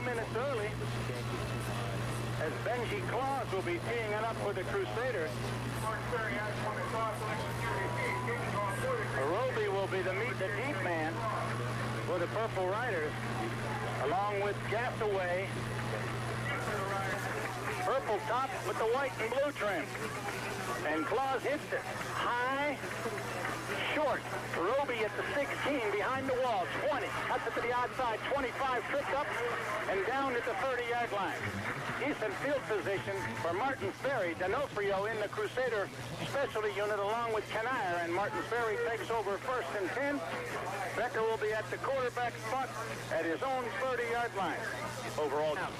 2 minutes early, as Benji Clause will be teeing it up for the Crusaders. Roby will be the meet the deep man for the Purple Riders, along with Gasaway. Purple top with the white and blue trim. And Clause hits it high, short. Roby at the 16 behind the wall, 20. Cuts it to the outside, 25, tripped up and down at the 30-yard line. Decent field position for Martin Ferry. D'Onofrio in the Crusader specialty unit along with Canaire, and Martin Ferry takes over 1st and 10. Becker will be at the quarterback spot at his own 30-yard line. Overall count.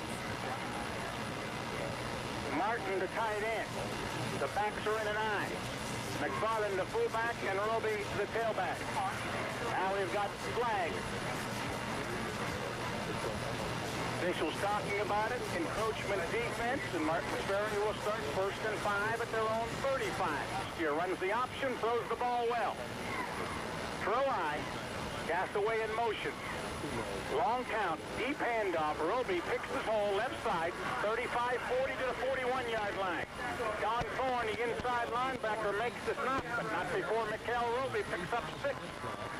Martin the tight end. The backs are in an I. McFarland the fullback and Roby the tailback. Now we've got flag. Officials talking about it. Encroachment defense, and Martin Ferry will start 1st and 5 at their own 35. Here runs the option, throws the ball well. Throw I. Gasaway in motion. Long count, deep handoff. Roby picks his hole left side, 35-40 to the 41-yard line. Don Thorne, the inside linebacker, makes the stop, but not before Mikhail Roby picks up 6.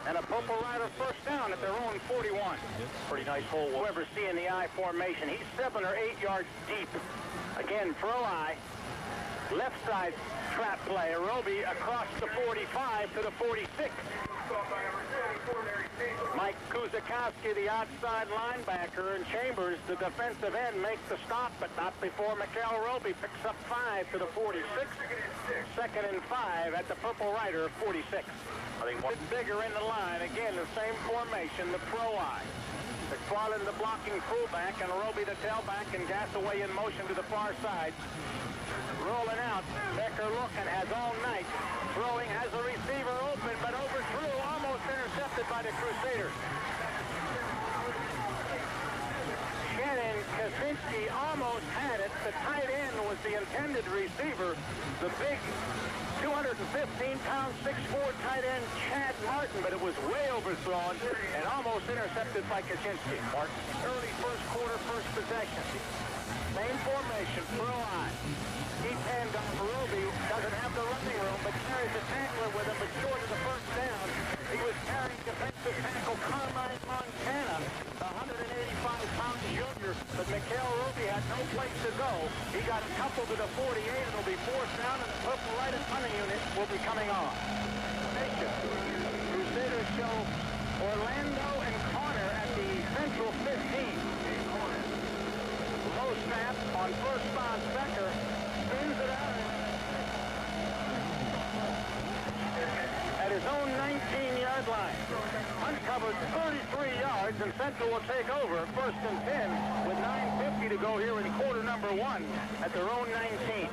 And a Purple Rider 1st down at their own 41. Pretty nice hole. We'll ever see in the I formation. He's 7 or 8 yards deep. Again, throw I. Left side trap play. Roby across the 45 to the 46. Mike Kuzakowski, the outside linebacker, and Chambers, the defensive end, make the stop, but not before Mikhail Roby picks up 5 to the 46. 2nd and 5 at the Purple Rider 46. I think one bigger in the line. Again, the same formation, the pro I. McFarland the blocking fullback, and Roby the tailback, and Gasaway in motion to the far side. Rolling out. Becker looking, has all night. Throwing, has a receiver open, but overthrew, almost intercepted by the Crusaders. Shannon Kaczynski almost had it. The tight end was the intended receiver. The big 215-pound, 6'4" tight end Chad Martin, but it was way overthrown and almost intercepted by Kaczynski. Martin, early 1st quarter, 1st possession. Same formation, throw on. Deep handoff for Roby, doesn't have the running room, but carries a tackler with him, but short of the 1st down. He was carrying defensive tackle Carmine Montana, 185 pounds younger, but Mikhail Roby had no place to go. He got coupled to the 48, and it'll be 4th down, and the Purple Rider punting unit will be coming on. Crusaders show Orlando and Connor at the central 15. Low snap on 1st bounce. Becker spins it out at his own 19-yard line. Uncovered 33 yards, and Central will take over 1st and 10 with 9:50 to go here in quarter number 1 at their own 19.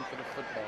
time for the football.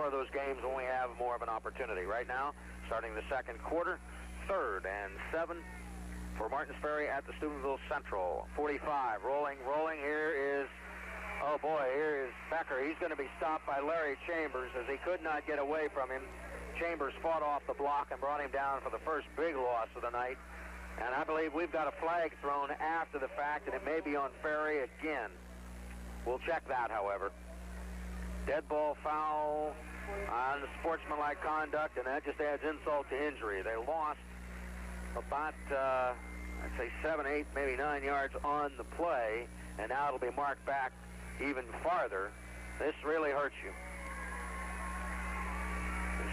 Those games when we have more of an opportunity. Right now, starting the second quarter, 3rd and 7 for Martins Ferry at the Steubenville Central. 45, rolling. Here is, oh boy, here is Becker. He's going to be stopped by Larry Chambers as he could not get away from him. Chambers fought off the block and brought him down for the first big loss of the night. And I believe we've got a flag thrown after the fact, and it may be on Ferry again. We'll check that, however. Dead ball foul on the sportsmanlike conduct, and that just adds insult to injury. They lost about, I'd say 7, 8, maybe 9 yards on the play, and now it'll be marked back even farther. This really hurts you.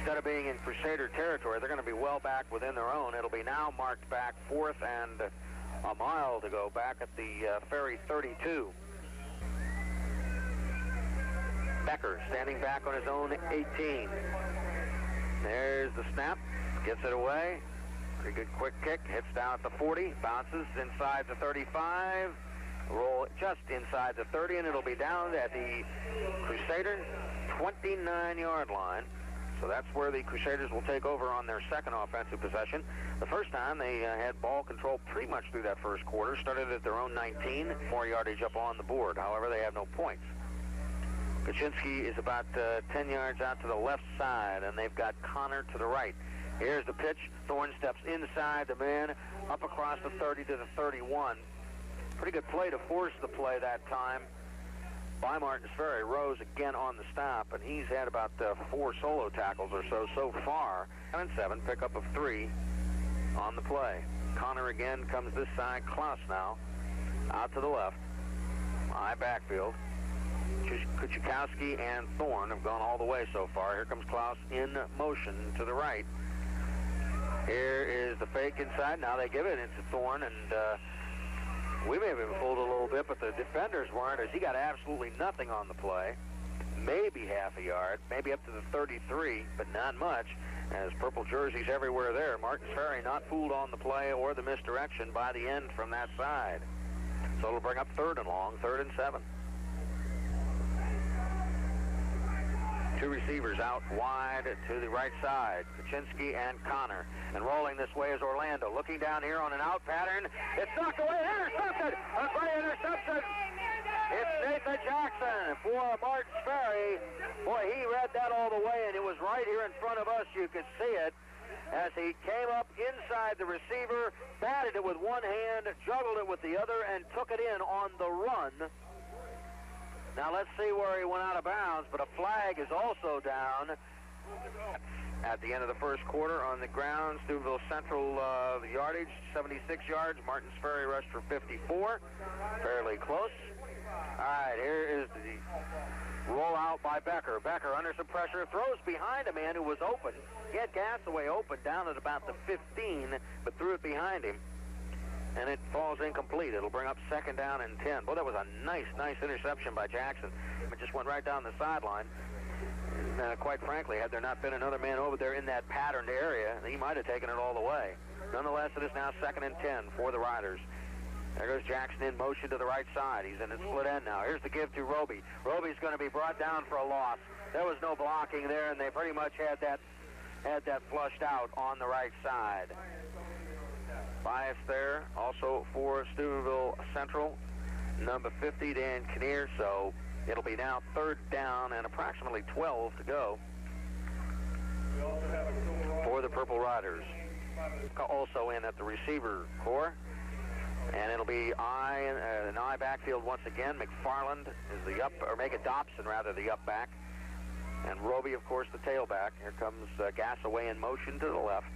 Instead of being in Crusader territory, they're going to be well back within their own. It'll be now marked back 4th and a mile to go back at the Ferry 32. Becker standing back on his own 18. There's the snap, gets it away. Pretty good quick kick, hits down at the 40, bounces inside the 35, roll just inside the 30, and it'll be down at the Crusader 29-yard line. So that's where the Crusaders will take over on their second offensive possession. The first time they had ball control pretty much through that first quarter, started at their own 19, more yardage up on the board. However, they have no points. Kaczynski is about 10 yards out to the left side, and they've got Connor to the right. Here's the pitch. Thorne steps inside the man, up across the 30 to the 31. Pretty good play to force the play that time by Martins Ferry. Rose again on the stop, and he's had about 4 solo tackles or so far. 7, pickup of 3 on the play. Connor again comes this side. Clause now out to the left. High backfield. Kuchikowski and Thorne have gone all the way so far. Here comes Clause in motion to the right. Here is the fake inside. Now they give it into Thorne, and we may have been fooled a little bit, but the defenders weren't, as he got absolutely nothing on the play. Maybe half a yard, maybe up to the 33, but not much, as purple jerseys everywhere there. Martins Ferry not fooled on the play or the misdirection by the end from that side. So it'll bring up 3rd and long, 3rd and 7. 2 receivers out wide to the right side, Kaczynski and Connor. And rolling this way is Orlando. Looking down here on an out pattern. It's knocked away, intercepted! A great interception! It's Nathan Jackson for Martins Ferry. Boy, he read that all the way, and it was right here in front of us. You could see it as he came up inside the receiver, batted it with one hand, juggled it with the other, and took it in on the run. Now let's see where he went out of bounds, but a flag is also down at the end of the first quarter on the ground. Steubenville Central yardage, 76 yards. Martins Ferry rushed for 54. Fairly close. All right, here is the rollout by Becker. Becker under some pressure, throws behind a man who was open. He had Gasaway open down at about the 15, but threw it behind him. And it falls incomplete. It'll bring up 2nd down and 10. Boy, that was a nice interception by Jackson. It just went right down the sideline. And, quite frankly, had there not been another man over there in that patterned area, he might have taken it all the way. Nonetheless, it is now 2nd and 10 for the Riders. There goes Jackson in motion to the right side. He's in a split end now. Here's the give to Roby. Roby's going to be brought down for a loss. There was no blocking there, and they pretty much had that flushed out on the right side. Bias there, also for Steubenville Central, number 50, Dan Kinnear. So it'll be now 3rd down and approximately 12 to go for the Purple Riders. Also in at the receiver core, and it'll be an I backfield once again. McFarland is the up, or make it Dobson rather, the up back, and Roby, of course, the tailback. Here comes Gasaway in motion to the left.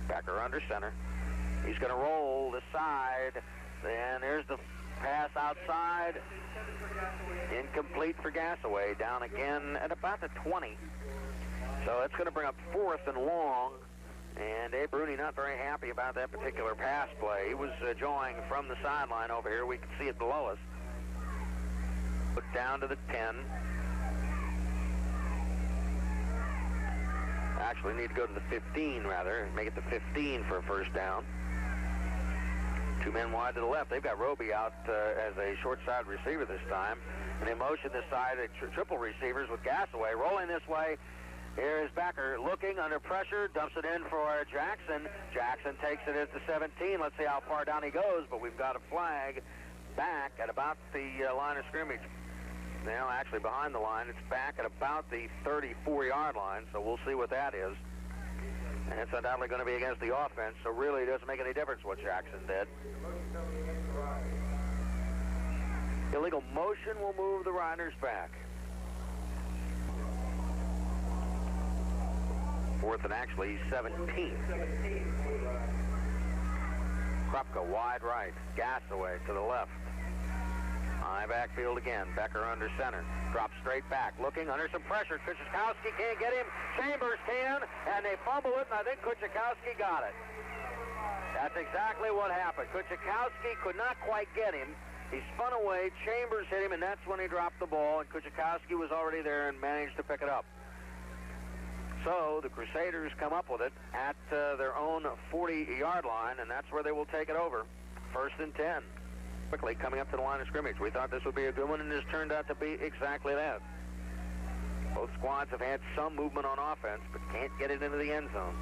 Becker under center. He's going to roll the side, and there's the pass outside. Incomplete for Gasaway, down again at about the 20. So it's going to bring up 4th and long, and Dave Bruni not very happy about that particular pass play. He was jawing from the sideline over here. We can see it below us. Put down to the 10. Actually need to go to the 15 rather, make it the 15 for a 1st down. 2 men wide to the left. They've got Roby out as a short side receiver this time. And in motion this side, triple receivers with Gasaway rolling this way. Here is Becker looking under pressure, dumps it in for Jackson. Jackson takes it at the 17. Let's see how far down he goes, but we've got a flag back at about the line of scrimmage. Now, actually behind the line, it's back at about the 34-yard line, so we'll see what that is. And it's undoubtedly going to be against the offense, so really it doesn't make any difference what Jackson did. Illegal motion will move the Riders back. 4th and actually 17. Krupka wide right. Gasaway to the left. High backfield again. Becker under center. Drops straight back. Looking under some pressure. Kuchikowski can't get him. Chambers can. And they fumble it, and I think Kuchikowski got it. That's exactly what happened. Kuchikowski could not quite get him. He spun away. Chambers hit him, and that's when he dropped the ball. And Kuchikowski was already there and managed to pick it up. So the Crusaders come up with it at their own 40-yard line, and that's where they will take it over. 1st and 10. Quickly coming up to the line of scrimmage. We thought this would be a good one, and this turned out to be exactly that. Both squads have had some movement on offense, but can't get it into the end zone.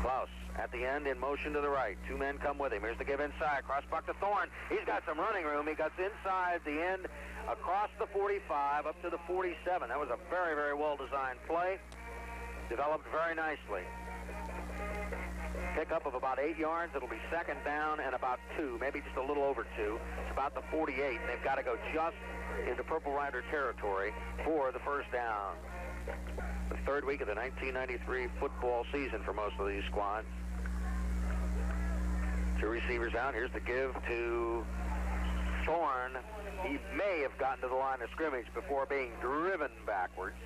Clause at the end in motion to the right. 2 men come with him. Here's the give inside. Cross buck to Thorne. He's got some running room. He gets inside the end, across the 45, up to the 47. That was a very, very well-designed play. Developed very nicely. Pickup of about 8 yards. It'll be 2nd down and about 2, maybe just a little over 2. It's about the 48. They've got to go just into Purple Rider territory for the 1st down. The 3rd week of the 1993 football season for most of these squads. 2 receivers out. Here's the give to Thorne. He may have gotten to the line of scrimmage before being driven backwards.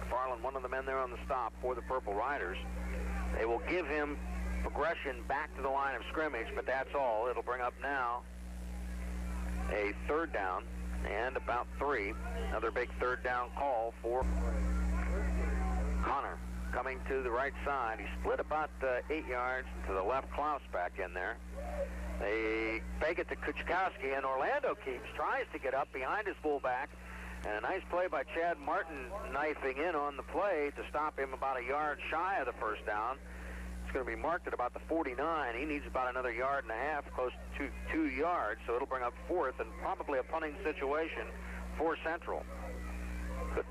Farland, one of the men there on the stop for the Purple Riders. They will give him progression back to the line of scrimmage, but that's all. It'll bring up now a 3rd down and about 3. Another big 3rd down call for Connor. Coming to the right side. He split about 8 yards to the left. Klaus back in there. They fake it to Kuchikowski, and Orlando keeps, tries to get up behind his fullback. And a nice play by Chad Martin knifing in on the play to stop him about a yard shy of the 1st down. It's going to be marked at about the 49. He needs about another yard and a half, close to 2 yards, so it'll bring up 4th and probably a punting situation for Central. Good.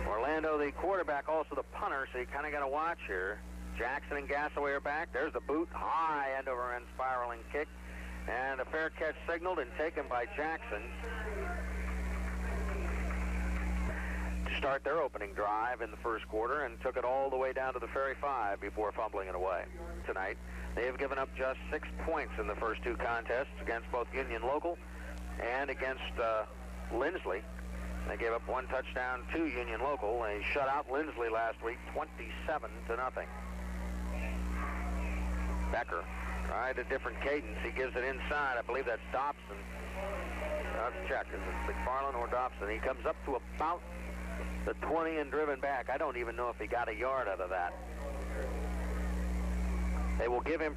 Orlando, the quarterback, also the punter, so you kind of got to watch here. Jackson and Gassaway are back. There's the boot. High end-over-end spiraling kick. And a fair catch signaled and taken by Jackson to start their opening drive in the 1st quarter, and took it all the way down to the Ferry 5 before fumbling it away. Tonight, they have given up just 6 points in the first 2 contests against both Union Local and against Lindsley. They gave up 1 touchdown to Union Local. They shut out Lindsley last week, 27-0. Becker tried a different cadence. He gives it inside. I believe that's Dobson. Let's check. Is it McFarland or Dobson? He comes up to about the 20 and driven back. I don't even know if he got a yard out of that. They will give him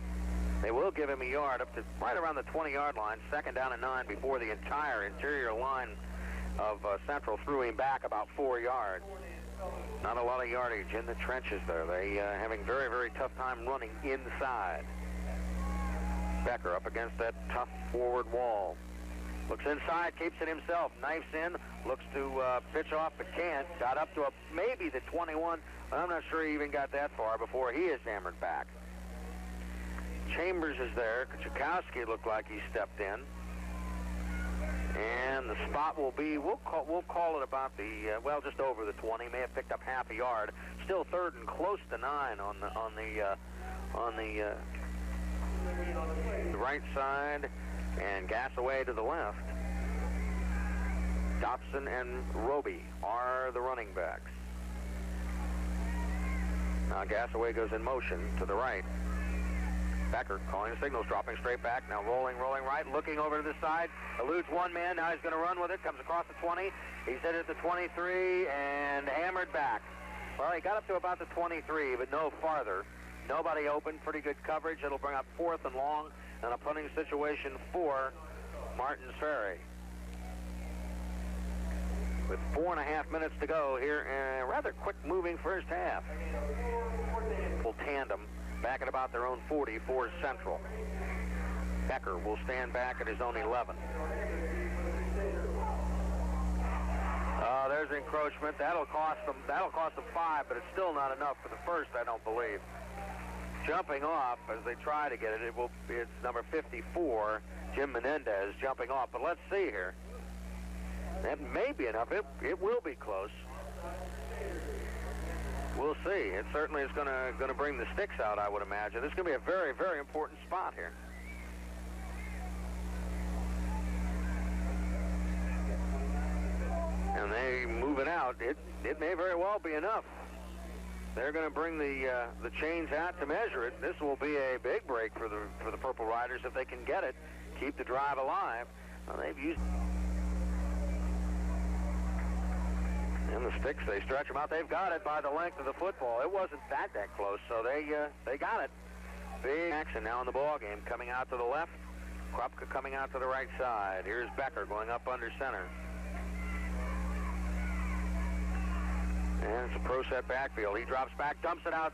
a yard up to right around the 20-yard line. 2nd down and 9 before the entire interior line of Central threw him back about 4 yards. Not a lot of yardage in the trenches there. They having very, very tough time running inside. Becker up against that tough forward wall. Looks inside, keeps it himself, knifes in, looks to pitch off, but can't. Got up to maybe the 21. I'm not sure he even got that far before he is hammered back. Chambers is there. Kuchikowski looked like he stepped in. And the spot will be, we'll call it about the, just over the 20. May have picked up half a yard. Still 3rd and close to 9 on the right side, and Gassaway to the left. Dobson and Roby are the running backs. Now Gassaway goes in motion to the right. Becker calling the signals, dropping straight back, now rolling right, looking over to the side, eludes 1 man, now he's going to run with it, comes across the 20, he's hit at the 23, and hammered back. Well, he got up to about the 23, but no farther. Nobody open, pretty good coverage. It'll bring up 4th and long, and a punting situation for Martin's Ferry. With 4.5 minutes to go here, in a rather quick-moving 1st half. Full tandem back at about their own 40 for Central. Becker will stand back at his own 11. There's encroachment. That'll cost them 5, but it's still not enough for the 1st, I don't believe. Jumping off as they try to get it. It's number 54, Jim Menendez, jumping off. But let's see here. That may be enough. It will be close. We'll see. It certainly is going to bring the sticks out, I would imagine. This is going to be a very, very important spot here. they move it out, it may very well be enough. They're going to bring the chains out to measure it. This will be a big break for the Purple Riders if they can get it, keep the drive alive. Well, they've used. And the sticks, they stretch them out. They've got it by the length of the football. It wasn't that close, so they got it. Big action now in the ball game. Coming out to the left, Krupka coming out to the right side. Here's Becker going up under center. And it's a pro set backfield. He drops back, dumps it out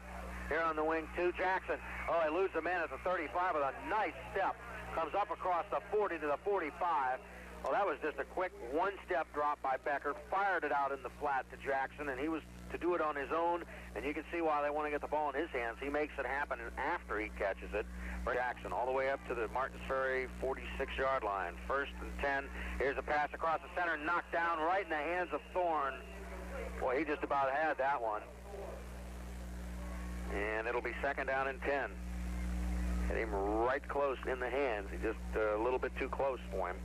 here on the wing to Jackson. Oh, he loses a man at the 35 with a nice step. Comes up across the 40 to the 45. Well, that was just a quick one-step drop by Becker. Fired it out in the flat to Jackson, and he was to do it on his own. And you can see why they want to get the ball in his hands. He makes it happen after he catches it. Jackson all the way up to the Martins Ferry 46-yard line. 1st and 10. Here's a pass across the center, knocked down right in the hands of Thorne. Boy, he just about had that one. And it'll be 2nd down and 10. Hit him right close in the hands. He just a little bit too close for him.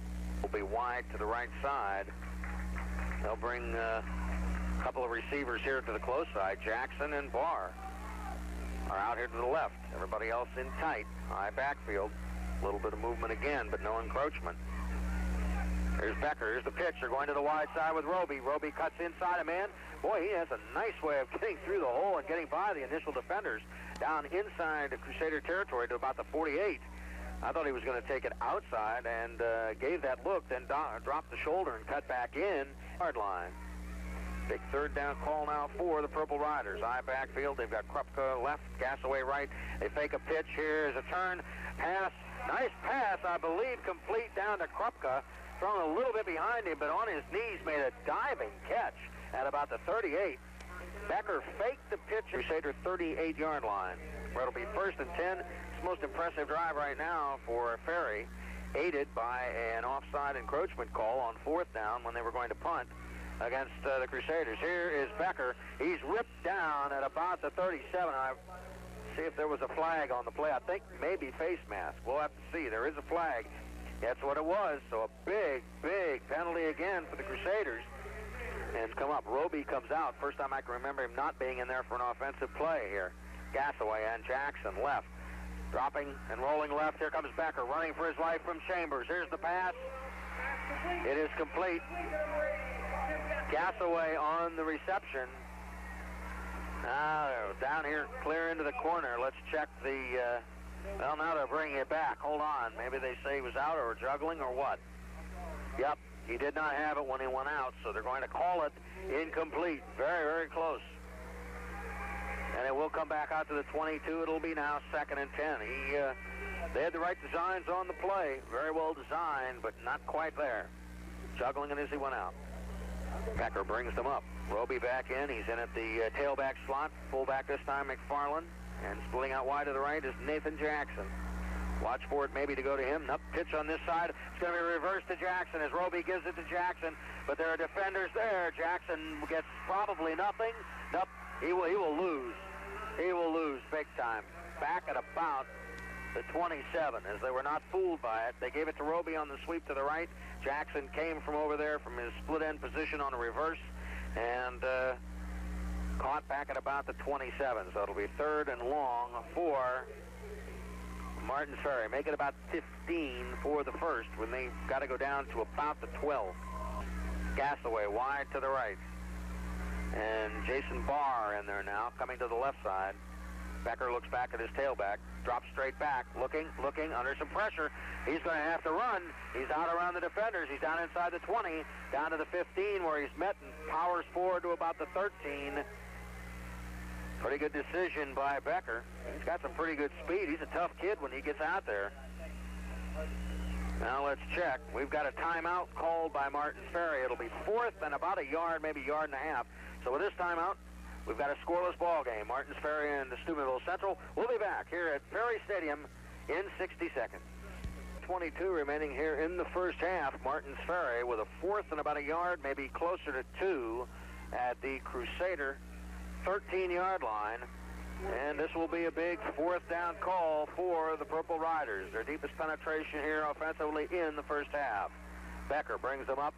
Will be wide to the right side. They'll bring a couple of receivers here to the close side. Jackson and Barr are out here to the left. Everybody else in tight. High backfield. A little bit of movement again, but no encroachment. Here's Becker. Here's the pitch. They're going to the wide side with Roby. Roby cuts inside a man. Boy, he has a nice way of getting through the hole and getting by the initial defenders down inside the Crusader territory to about the 48. I thought he was going to take it outside and gave that look, then dropped the shoulder and cut back in. Yard line. Big 3rd down call now for the Purple Riders. High backfield. They've got Krupka left, Gasaway right. They fake a pitch. Here's a turn. Pass. Nice pass, I believe, complete down to Krupka. Thrown a little bit behind him, but on his knees made a diving catch at about the 38. Becker faked the pitch. Crusader 38-yard line, where it'll be 1st and 10. It's the most impressive drive right now for Ferry, aided by an offside encroachment call on 4th down when they were going to punt against the Crusaders. Here is Becker. He's ripped down at about the 37. I see if there was a flag on the play. I think maybe face mask. We'll have to see. There is a flag. That's what it was. So a big, big penalty again for the Crusaders. And come up. Roby comes out. First time I can remember him not being in there for an offensive play here. Gasaway and Jackson left. Dropping and rolling left. Here comes Becker running for his life from Chambers. Here's the pass. It is complete. Gasaway on the reception. Down here clear into the corner. Let's check the... well, now they're bringing it back. Hold on. Maybe they say he was out or juggling or what. Yep, he did not have it when he went out, so they're going to call it incomplete. Very, very close. And it will come back out to the 22. It'll be now 2nd and 10. They had the right designs on the play. Very well designed, but not quite there. Juggling it as he went out. Becker brings them up. Roby back in. He's in at the tailback slot. Fullback this time, McFarland. And splitting out wide to the right is Nathan Jackson. Watch for it maybe to go to him. Nope, pitch on this side. It's going to be reversed to Jackson as Roby gives it to Jackson. But there are defenders there. Jackson gets probably nothing. Nope, he will lose. He will lose big time. Back at about the 27 as they were not fooled by it. They gave it to Roby on the sweep to the right. Jackson came from over there from his split end position on a reverse and caught back at about the 27. So it'll be 3rd and long for Martins Ferry. Make it about 15 for the first when they've got to go down to about the 12. Gasaway wide to the right. And Jason Barr in there now, coming to the left side. Becker looks back at his tailback, drops straight back, looking, under some pressure. He's going to have to run. He's out around the defenders. He's down inside the 20, down to the 15 where he's met and powers forward to about the 13. Pretty good decision by Becker. He's got some pretty good speed. He's a tough kid when he gets out there. Now let's check. We've got a timeout called by Martins Ferry. It'll be 4th and about a yard, maybe a yard and a half. So with this timeout, we've got a scoreless ball game. Martins Ferry and the Steubenville Central. We'll be back here at Ferry Stadium in 60 seconds. 22 remaining here in the first half. Martins Ferry with a 4th and about a yard, maybe closer to 2 at the Crusader 13-yard line. And this will be a big 4th down call for the Purple Riders. Their deepest penetration here offensively in the first half. Becker brings them up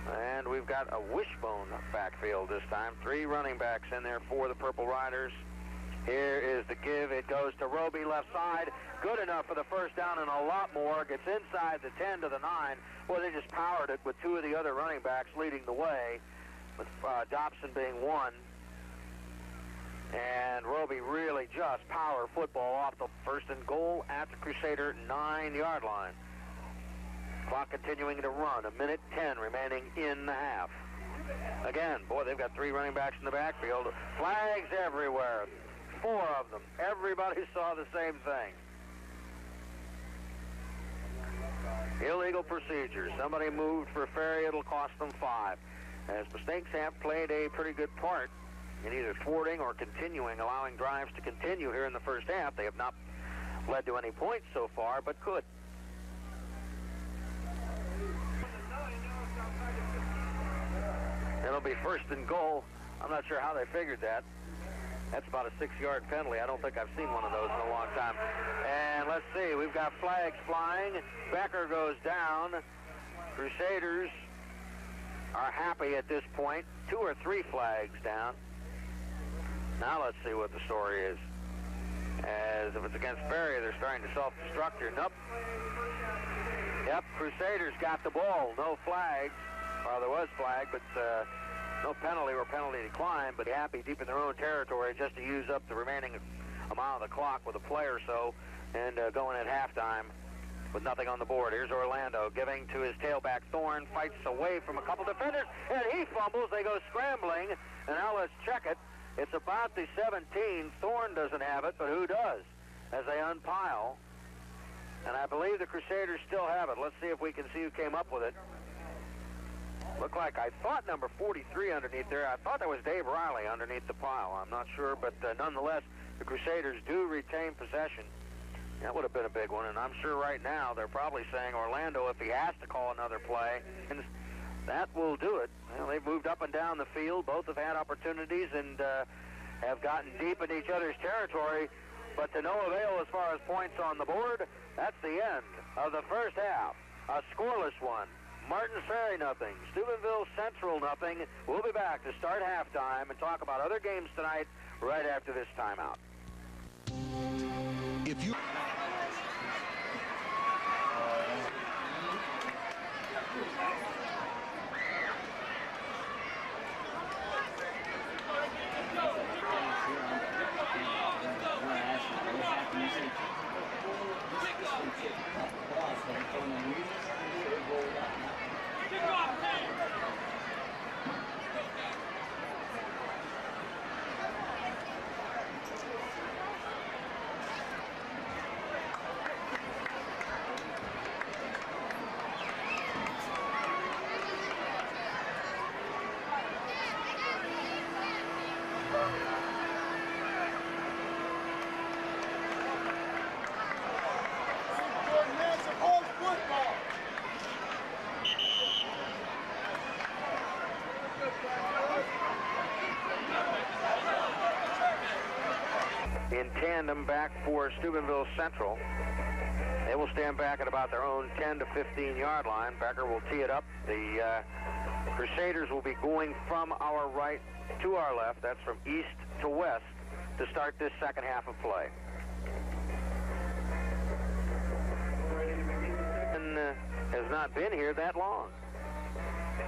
And we've got a wishbone backfield this time. 3 running backs in there for the Purple Riders. Here is the give. It goes to Roby left side. Good enough for the first down and a lot more. Gets inside the 10 to the 9. Well, they just powered it with 2 of the other running backs leading the way, with Dobson being 1. And Roby really just power football off the first and goal at the Crusader 9-yard line. Clock continuing to run. 1:10 remaining in the half. Again, boy, they've got 3 running backs in the backfield. Flags everywhere. 4 of them. Everybody saw the same thing. Illegal procedures. Somebody moved for Ferry. It'll cost them 5. As mistakes have played a pretty good part in either thwarting or continuing, allowing drives to continue here in the first half. They have not led to any points so far, but could. It'll be first and goal. I'm not sure how they figured that. That's about a 6-yard penalty. I don't think I've seen one of those in a long time. And let's see, we've got flags flying. Becker goes down. Crusaders are happy at this point. 2 or 3 flags down. Now let's see what the story is. As if it's against Ferry, they're starting to self-destruct here. Nope. Yep, Crusaders got the ball. No flags. Well, there was flag, but no penalty or penalty decline, but happy deep in their own territory just to use up the remaining amount of the clock with a play or so and going at halftime with nothing on the board. Here's Orlando giving to his tailback Thorne, fights away from a couple defenders, and he fumbles. They go scrambling, and now let's check it. It's about the 17. Thorne doesn't have it, but who does? As they unpile. And I believe the Crusaders still have it. Let's see if we can see who came up with it. Looked like, I thought number 43 underneath there. I thought that was Dave Riley underneath the pile. I'm not sure, but nonetheless, the Crusaders do retain possession. That would have been a big one, and I'm sure right now they're probably saying Orlando, if he has to call another play, and that will do it. Well, they've moved up and down the field. Both have had opportunities and have gotten deep in each other's territory, but to no avail as far as points on the board. That's the end of the first half. A scoreless one. Martins Ferry nothing. Steubenville Central nothing. We'll be back to start halftime and talk about other games tonight right after this timeout. If you in tandem back for Steubenville Central. They will stand back at about their own 10 to 15-yard line. Becker will tee it up. The Crusaders will be going from our right to our left. That's from east to west to start this second half of play. And has not been here that long.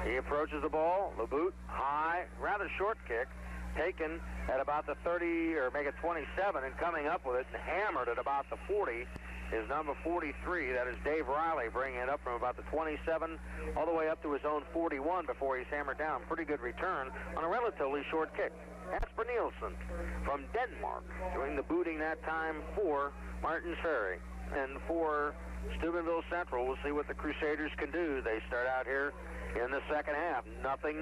He approaches the ball. The boot, high, rather short kick, taken at about the 30 or make it 27, and coming up with it and hammered at about the 40 is number 43. That is Dave Riley, bringing it up from about the 27 all the way up to his own 41 before he's hammered down. Pretty good return on a relatively short kick. Asper Nielsen from Denmark doing the booting that time for Martins Ferry. And for Steubenville Central, we'll see what the Crusaders can do. They start out here in the second half. Nothing.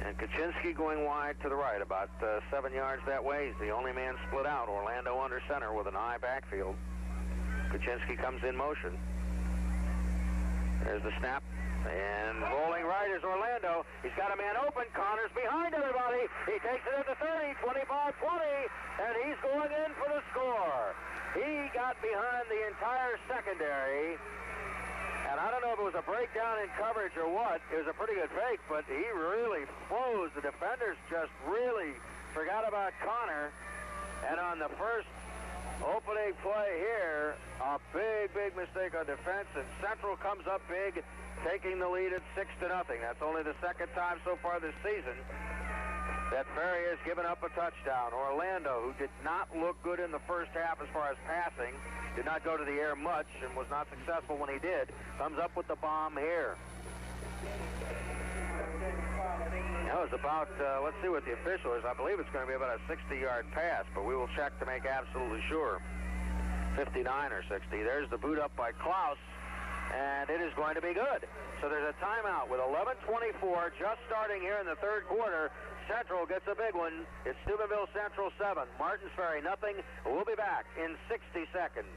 And Kaczynski going wide to the right, about 7 yards that way. He's the only man split out. Orlando under center with an eye backfield. Kaczynski comes in motion. There's the snap. And rolling right is Orlando. He's got a man open. Connor's behind everybody. He takes it at the 30, 25, 20, and he's going in for the score. He got behind the entire secondary. And I don't know if it was a breakdown in coverage or what. It was a pretty good fake, but he really froze. The defenders just really forgot about Connor. And on the first opening play here, a big mistake on defense, and Central comes up big, taking the lead at 6-0. That's only the second time so far this season that Ferry has given up a touchdown. Orlando, who did not look good in the first half as far as passing, did not go to the air much and was not successful when he did, comes up with the bomb here. That was about, let's see what the official is. I believe it's going to be about a 60-yard pass, but we will check to make absolutely sure. 59 or 60. There's the boot up by Clause, and it is going to be good. So there's a timeout with 11:24 just starting here in the third quarter. Central gets a big one. It's Steubenville Central 7, Martins Ferry nothing. We'll be back in 60 seconds.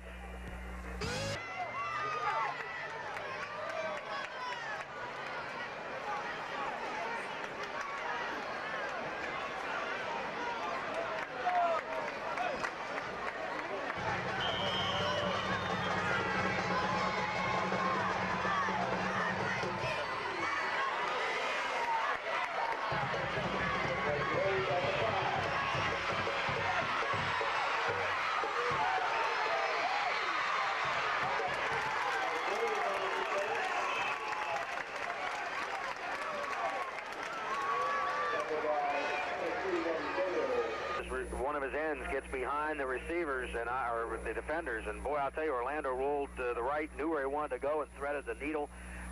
One of his ends gets behind the receivers or the defenders, and boy, I'll tell you, Orlando rolled to the right, knew where he wanted to go, and threaded the needle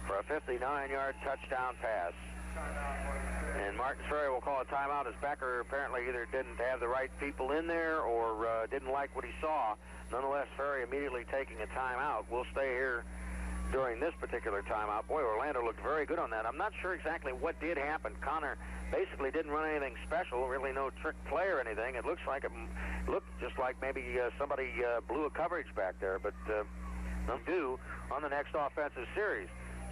for a 59-yard touchdown pass. And Martins Ferry will call a timeout as Becker apparently either didn't have the right people in there or didn't like what he saw. Nonetheless, Ferry immediately taking a timeout. We'll stay here during this particular timeout. Boy, Orlando looked very good on that. I'm not sure exactly what did happen. Connor basically didn't run anything special, really no trick play or anything. It looks like it looked just like maybe somebody blew a coverage back there, but they'll do on the next offensive series.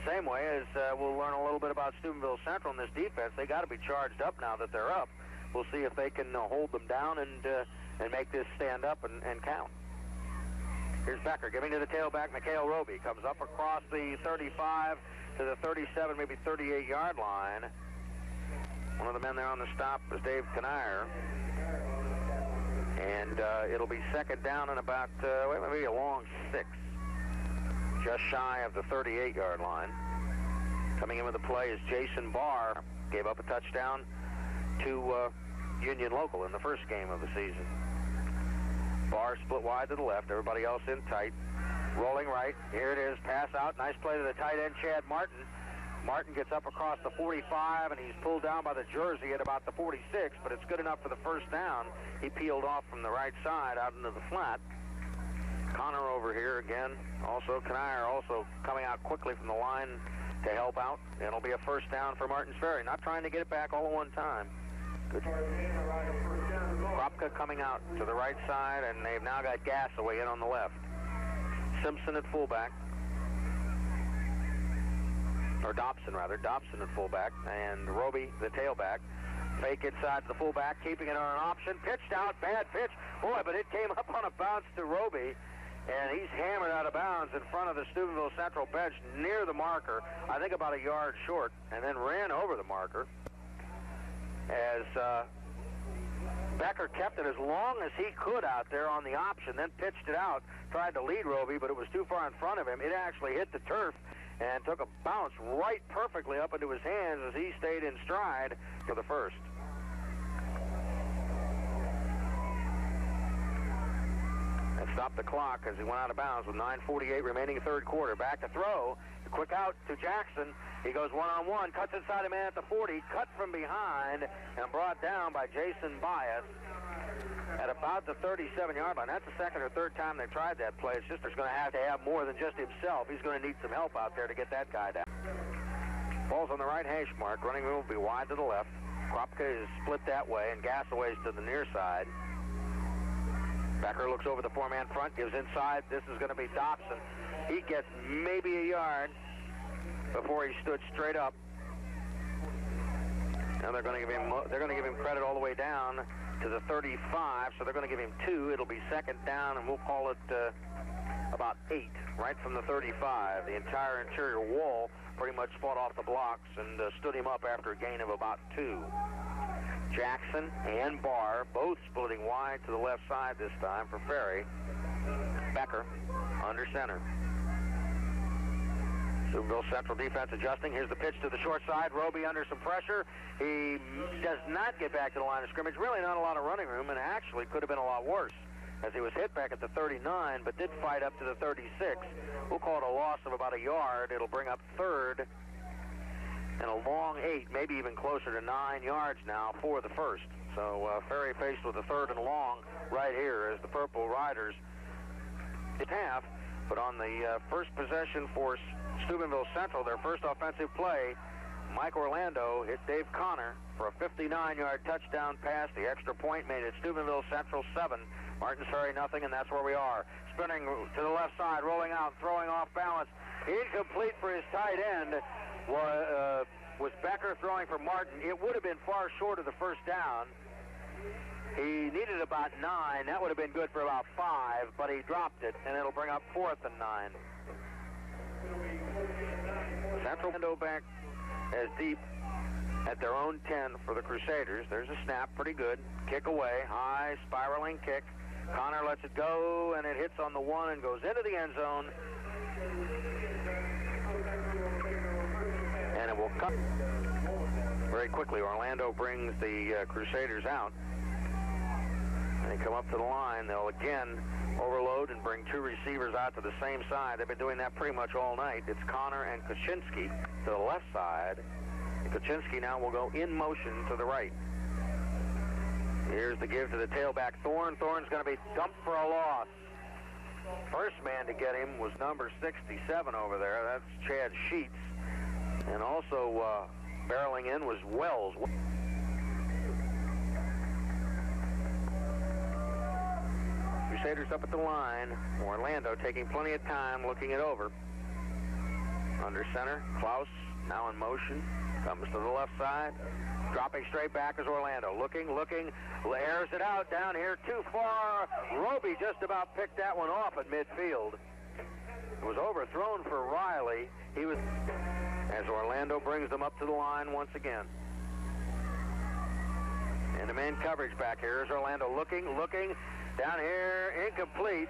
Same way as we'll learn a little bit about Steubenville Central in this defense. They got to be charged up now that they're up. We'll see if they can hold them down and make this stand up and count. Here's Becker giving to the tailback, Mikhail Roby. Comes up across the 35 to the 37, maybe 38-yard line. One of the men there on the stop is Dave Kanier. And it'll be second down and about, maybe a long 6. Just shy of the 38-yard line. Coming in with the play is Jason Barr. Gave up a touchdown to Union Local in the first game of the season. Barr split wide to the left, everybody else in tight. Rolling right, here it is, pass out, nice play to the tight end, Chad Martin. Martin gets up across the 45, and he's pulled down by the jersey at about the 46, but it's good enough for the first down. He peeled off from the right side out into the flat. Connor over here again, also Kanier also coming out quickly from the line to help out. And it'll be a first down for Martins Ferry, not trying to get it back all at one time. Good. Kropka coming out to the right side, and they've now got Gassaway in on the left. Simpson at fullback. Or Dobson, rather. Dobson at fullback. And Roby, the tailback. Fake inside to the fullback, keeping it on an option. Pitched out, bad pitch. Boy, but it came up on a bounce to Roby. And he's hammered out of bounds in front of the Steubenville Central bench near the marker. I think about a yard short. And then ran over the marker. As Becker kept it as long as he could out there on the option, then pitched it out, tried to lead Roby, but it was too far in front of him. It actually hit the turf and took a bounce right perfectly up into his hands as he stayed in stride for the first. And stopped the clock as he went out of bounds with 9:48 remaining third quarter. Back to throw. A quick out to Jackson. He goes one-on-one, cuts inside a man at the 40, cut from behind, and brought down by Jason Bias at about the 37-yard line. That's the second or third time they've tried that play. It's just there's going to have more than just himself. He's going to need some help out there to get that guy down. Ball's on the right hash mark. Running room will be wide to the left. Kropka is split that way, and Gassaway's to the near side. Becker looks over the four-man front, gives inside. This is going to be Dobson. He gets maybe a yard before he stood straight up. Now they're going to give him credit all the way down to the 35, so they're going to give him 2. It'll be second down, and we'll call it about 8, right from the 35. The entire interior wall pretty much fought off the blocks and stood him up after a gain of about 2. Jackson and Barr both splitting wide to the left side this time for Ferry. Becker under center. Steubenville Central defense adjusting. Here's the pitch to the short side. Roby under some pressure. He does not get back to the line of scrimmage. Really not a lot of running room, and actually could have been a lot worse, as he was hit back at the 39, but did fight up to the 36. We'll call it a loss of about a yard. It'll bring up third and a long 8, maybe even closer to 9 yards now for the first. So Ferry faced with a third and long right here as the Purple Riders did half. But on the first possession for Steubenville Central, their first offensive play, Mike Orlando hit Dave Connor for a 59-yard touchdown pass. The extra point made it Steubenville Central 7, Martins Ferry nothing, and that's where we are. Spinning to the left side, rolling out, throwing off balance. Incomplete for his tight end was Becker throwing for Martin. It would have been far short of the first down. He needed about 9. That would have been good for about 5, but he dropped it, and it'll bring up 4th and 9. Central window back as deep at their own 10 for the Crusaders. There's a snap, pretty good. Kick away, high, spiraling kick. Connor lets it go, and it hits on the 1 and goes into the end zone. And it will cut very quickly. Orlando brings the Crusaders out. And they come up to the line. They'll again overload and bring 2 receivers out to the same side. They've been doing that pretty much all night. It's Connor and Kaczynski to the left side. And Kaczynski now will go in motion to the right. Here's the give to the tailback, Thorne. Thorne's going to be dumped for a loss. First man to get him was number 67 over there. That's Chad Sheets. And also barreling in was Wells. Crusaders up at the line. Orlando taking plenty of time looking it over. Under center, Clause now in motion. Comes to the left side. Dropping straight back is Orlando. Looking, airs it out down here too far. Roby just about picked that one off at midfield. It was overthrown for Riley. He was, as Orlando brings them up to the line once again. And the man coverage back here is Orlando looking. Down here, incomplete.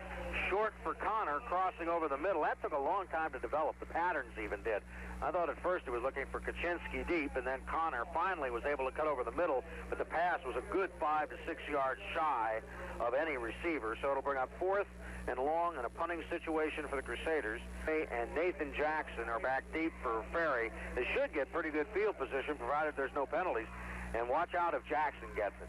Short for Connor, crossing over the middle. That took a long time to develop. The patterns even did. I thought at first he was looking for Kaczynski deep, and then Connor finally was able to cut over the middle, but the pass was a good 5 to 6 yards shy of any receiver, so it'll bring up 4th and long in a punting situation for the Crusaders. And Nathan Jackson are back deep for Ferry. They should get pretty good field position, provided there's no penalties, and watch out if Jackson gets it.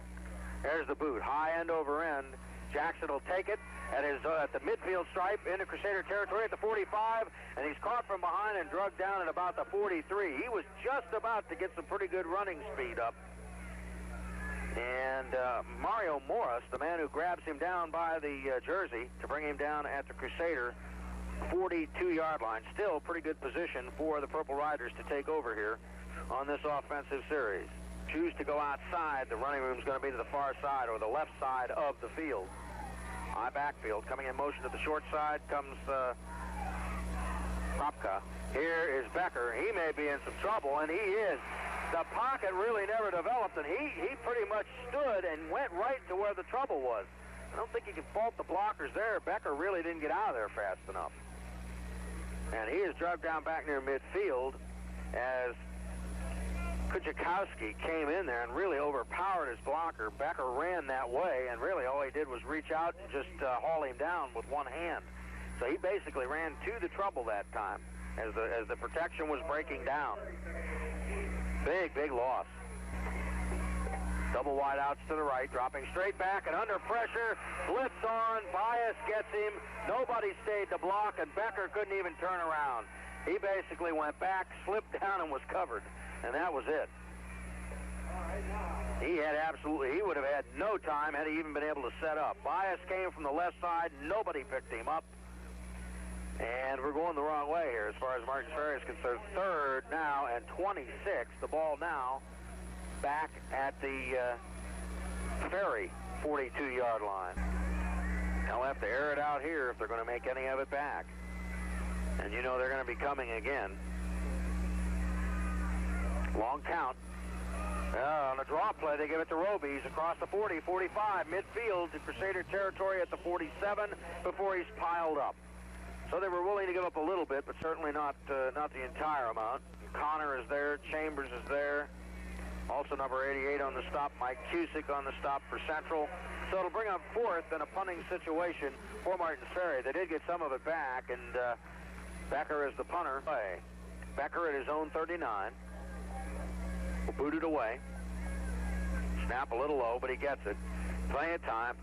There's the boot, high end over end. Jackson will take it at the midfield stripe into Crusader territory at the 45, and he's caught from behind and drugged down at about the 43. He was just about to get some pretty good running speed up. And Mario Morris, the man who grabs him down by the jersey to bring him down at the Crusader 42-yard line. Still pretty good position for the Purple Riders to take over here on this offensive series. Choose to go outside, the running room is going to be to the far side or the left side of the field. High backfield. Coming in motion to the short side comes Kropka. Here is Becker. He may be in some trouble, and he is. The pocket really never developed, and he pretty much stood and went right to where the trouble was. I don't think you can fault the blockers there. Becker really didn't get out of there fast enough. And he is drugged down back near midfield as Kujakowski came in there and really overpowered his blocker. Becker ran that way, and really all he did was reach out and just haul him down with one hand. So he basically ran to the trouble that time as the protection was breaking down. Big loss. Double wide outs to the right, dropping straight back and under pressure. Blitz on, Bias gets him. Nobody stayed to block, and Becker couldn't even turn around. He basically went back, slipped down, and was covered. And that was it. He would have had no time had he even been able to set up. Bias came from the left side. Nobody picked him up. And we're going the wrong way here as far as Martins Ferry is concerned. 3rd now and 26. The ball now back at the Ferry 42-yard line. They'll have to air it out here if they're going to make any of it back. And you know they're going to be coming again. Long count. On a draw play, they give it to Roby. He's across the 40, 45, midfield to Crusader territory at the 47 before he's piled up. So they were willing to give up a little bit, but certainly not the entire amount. Connor is there, Chambers is there. Also number 88 on the stop, Mike Cusick on the stop for Central. So it'll bring up fourth in a punting situation for Martins Ferry. They did get some of it back, and Becker is the punter. Becker at his own 39. Will boot it away. Snap a little low, but he gets it. Plenty of time.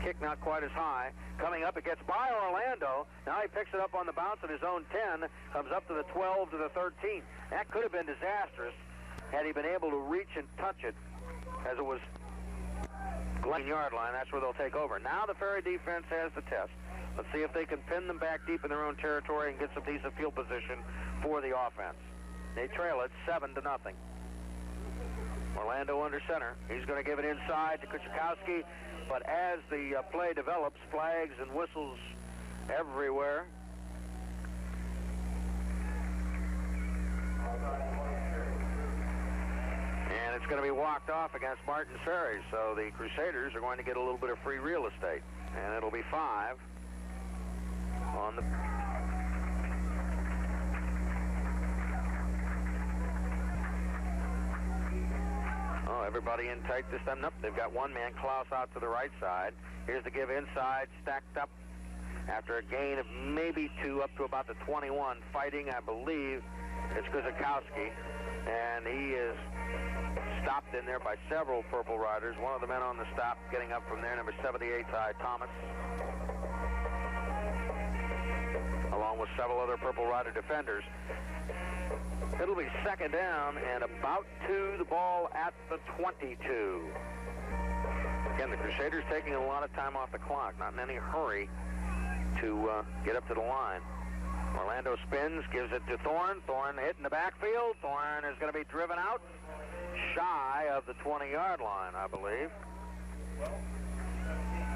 Kick not quite as high. Coming up, it gets by Orlando. Now he picks it up on the bounce at his own 10. Comes up to the 12 to the 13. That could have been disastrous had he been able to reach and touch it as it was Glen yard line. That's where they'll take over. Now the Ferry defense has the test. Let's see if they can pin them back deep in their own territory and get some decent field position for the offense. They trail it 7-0. Orlando under center. He's going to give it inside to Kuchikowski, but as the play develops, flags and whistles everywhere. And it's going to be walked off against Martins Ferry, so the Crusaders are going to get a little bit of free real estate. And it'll be 5 on the... Oh, everybody in tight this time. Nope, they've got one man, Clause, out to the right side. Here's the give inside, stacked up after a gain of maybe 2 up to about the 21. Fighting, I believe, it's Kuchikowski, and he is stopped in there by several Purple Riders. One of the men on the stop getting up from there, number 78, Ty Thomas, along with several other Purple Rider defenders. It'll be second down and about to the ball at the 22. Again, the Crusaders taking a lot of time off the clock, not in any hurry to get up to the line. Orlando spins, gives it to Thorne. Thorne hitting the backfield. Thorne is going to be driven out shy of the 20-yard line, I believe.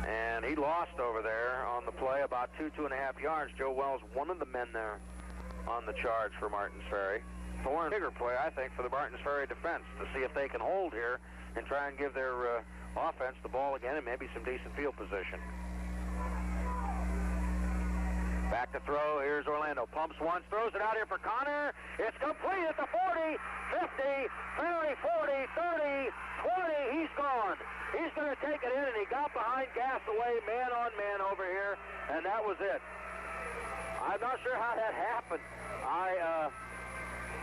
And he lost over there on the play about 2.5 yards. Joe Wells, one of the men there on the charge for Martins Ferry. Thorne, bigger play, I think, for the Martins Ferry defense to see if they can hold here and try and give their offense the ball again and maybe some decent field position. Back to throw. Here's Orlando. Pumps once, throws it out here for Connor. It's complete at the 40, 50, Ferry 40, 30, 20. He's gone. He's going to take it in, and he got behind Gasaway, man on man over here, and that was it. I'm not sure how that happened.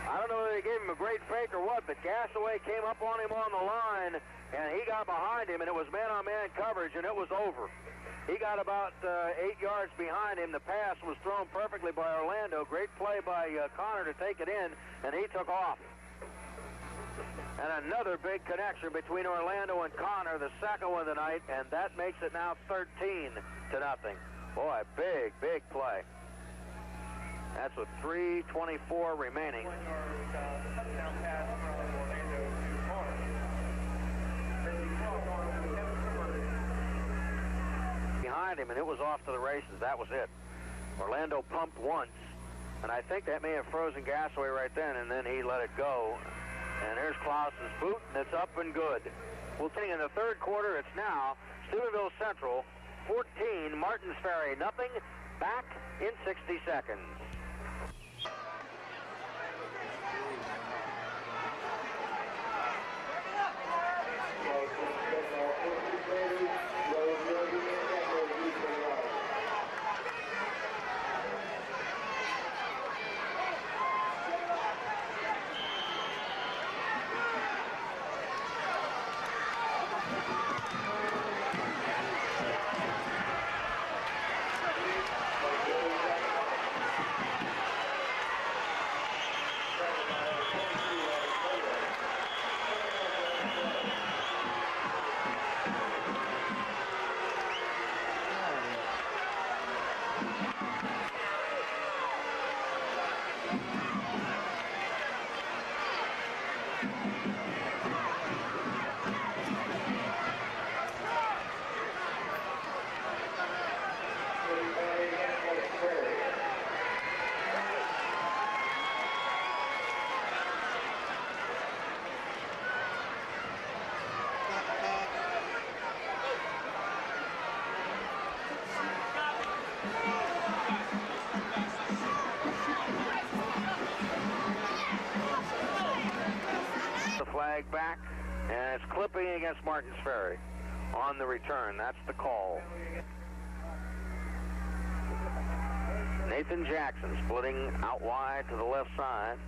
I don't know whether they gave him a great fake or what, but Gasaway came up on him on the line, and he got behind him, and it was man-on-man coverage, and it was over. He got about 8 yards behind him. The pass was thrown perfectly by Orlando. Great play by Connor to take it in, and he took off. And another big connection between Orlando and Connor, the second one tonight, and that makes it now 13-0. Boy, big, big play. That's with 3:24 remaining. Behind him, and it was off to the races. That was it. Orlando pumped once, and I think that may have frozen Gasaway right then, and then he let it go. And there's Clause's boot, and it's up and good. We'll take in the third quarter. It's now Steubenville Central 14, Martins Ferry nothing. Back in 60 seconds. flag back, and it's clipping against Martins Ferry on the return. That's the call. Nathan Jackson splitting out wide to the left side,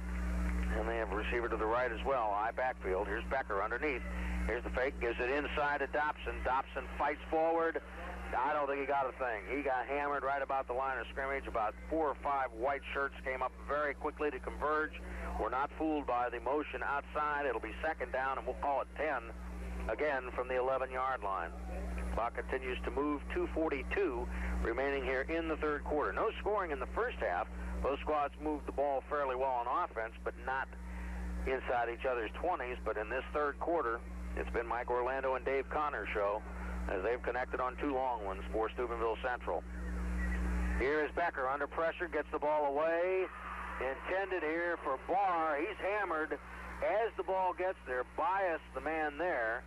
and they have a receiver to the right as well. High backfield. Here's Becker underneath. Here's the fake. Gives it inside to Dobson. Dobson fights forward. I don't think he got a thing. He got hammered right about the line of scrimmage. About 4 or 5 white shirts came up very quickly to converge. We're not fooled by the motion outside. It'll be second down, and we'll call it 10 again from the 11-yard line. Clock continues to move. 2:42 remaining here in the third quarter. No scoring in the first half. Both squads moved the ball fairly well on offense, but not inside each other's 20s. But in this third quarter, it's been Mike Orlando and Dave Connor's show, as they've connected on 2 long ones for Steubenville Central. Here is Becker under pressure, gets the ball away. Intended here for Barr. He's hammered as the ball gets there. Bias, the man there.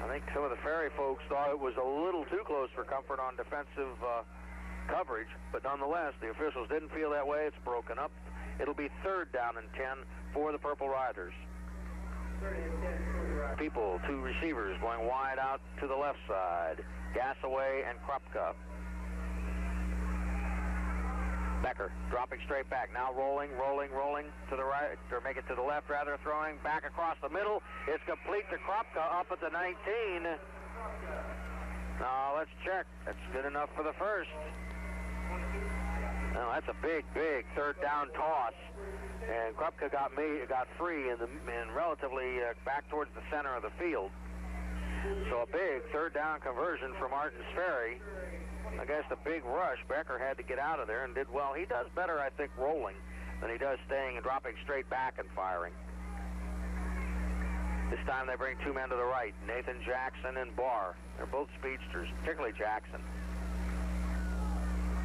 I think some of the Ferry folks thought it was a little too close for comfort on defensive coverage, but nonetheless, the officials didn't feel that way. It's broken up. It'll be third down and 10 for the Purple Riders. People, 2 receivers going wide out to the left side. Gassaway and Krupka. Becker dropping straight back. Now rolling to the right, or make it to the left rather, throwing back across the middle. It's complete to Krupka up at the 19. Now let's check. That's good enough for the first. Now that's a big third down toss. And Krupka got free and relatively back towards the center of the field. So a big third down conversion for Martins Ferry. I guess the big rush, Becker had to get out of there and did well. He does better, I think, rolling than he does staying and dropping straight back and firing. This time they bring 2 men to the right, Nathan Jackson and Barr. They're both speedsters, particularly Jackson.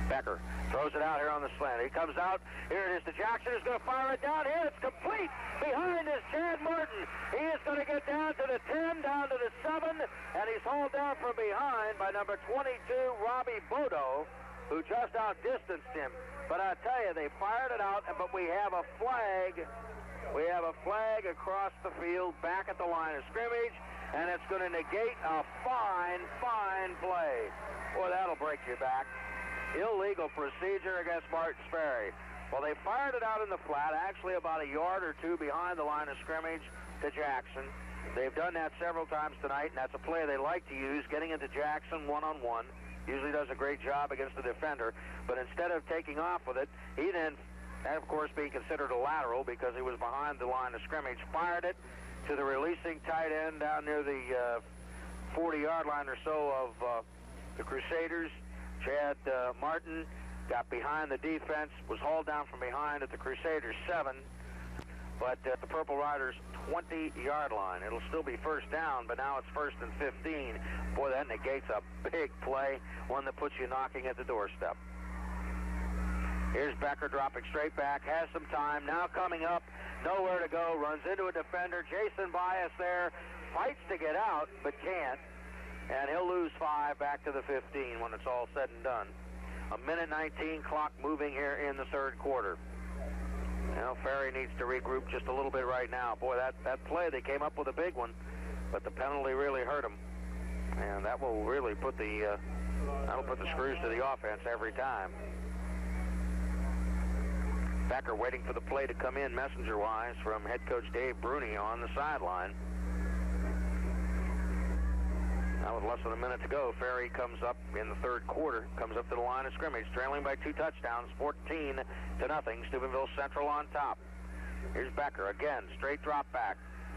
Becker throws it out here on the slant. He comes out. Here it is to Jackson. He's going to fire it down here. It's complete. Behind is Chad Martin. He is going to get down to the 10, down to the 7, and he's hauled down from behind by number 22, Robbie Bodo, who just outdistanced him. But I tell you, they fired it out, but we have a flag. We have a flag across the field back at the line of scrimmage, and it's going to negate a fine play. Boy, that'll break your back. Illegal procedure against Martins Ferry. Well, they fired it out in the flat, actually about a yard or 2 behind the line of scrimmage to Jackson. They've done that several times tonight, and that's a play they like to use, getting into Jackson one-on-one. Usually does a great job against the defender, but instead of taking off with it, he then, and of course being considered a lateral because he was behind the line of scrimmage, fired it to the releasing tight end down near the 40-yard line or so of the Crusaders. Chad Martin got behind the defense, was hauled down from behind at the Crusaders 7, but the Purple Riders 20-yard line. It'll still be first down, but now it's 1st and 15. Boy, that negates a big play, one that puts you knocking at the doorstep. Here's Becker dropping straight back, has some time, now coming up, nowhere to go, runs into a defender. Jason Bias there, fights to get out, but can't. And he'll lose 5 back to the 15 when it's all said and done. A minute 19 clock moving here in the third quarter. Now Ferry needs to regroup just a little bit right now. Boy, that play, they came up with a big one, but the penalty really hurt them. And that will really put the screws to the offense every time. Becker waiting for the play to come in messenger-wise from head coach Dave Bruni on the sideline. Now with less than a minute to go, Ferry comes up in the third quarter, comes up to the line of scrimmage, trailing by 2 touchdowns, 14-0. Steubenville Central on top. Here's Becker again, straight drop back.